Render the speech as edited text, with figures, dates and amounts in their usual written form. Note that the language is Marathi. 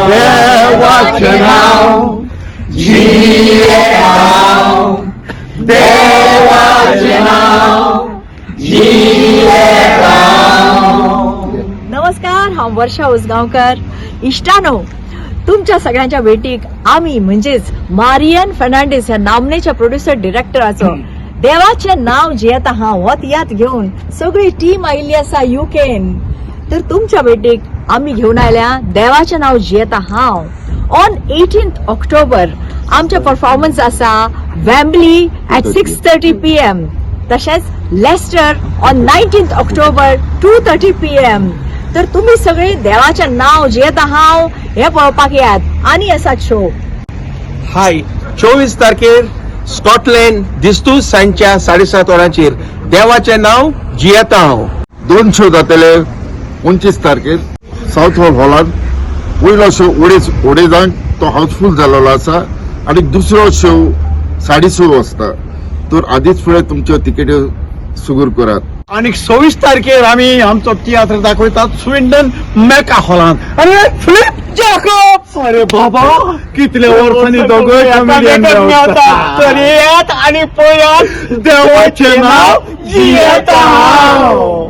देवाचे नाव जियेताव, देवाचे नाव जियेताव. नमस्कार, हांव वर्षा उसगांवकर. इश्टानो, तुमच्या सगळ्यांच्या भेटीक आम्ही म्हणजेच मारियन फर्नांडीस ह्या नामनेच्या प्रोड्युसर डिरेक्टराचो देवाचे नाव जियेता हांव हो तियात्र घेऊन सगळी टीम आयिल्ली आसा युकेन. तर तुमच्या भेटीक आम्ही घेऊन आयल्या देवाचे नाव जियेता हांव. ऑन 18th ऑक्टोबर आमचे परफॉर्मन्स आसा वेम्बली at 6:30 PM. तशेंच Leicester on 19th October 2:30 PM. तर तुम्ही सगळे देवाचे नाव जियेता हांव हे पळोवपाक यात. आनी आसात शो. हाय, 24 तारखेर स्कॉटलँड दिस्तू सांजच्या 7:30 वरांचेर देवाचे नाव जियेता हांव. 2 शो जातले. 29 तारखेर साउथ हॉलांत पयलो शो ओडेजांक तो हाऊसफुल जाल्लो आसा आणि दुसरो शो 6:30 वाजता. तर आदीच फुडें तुमच्यो तिकेट्यो सुगूर करात. आणि 26 तारखेर आम्ही आमचो तियात्र दाखयतात स्विंडन मेका हॉलांत. अरे फिलिप जॅकब्स, अरे बाबा कितले वर्सांनी दोघोय कॉमेडियन मेळटात. तर येयात आणि पळयात देवाचें नाव जियेता हांव.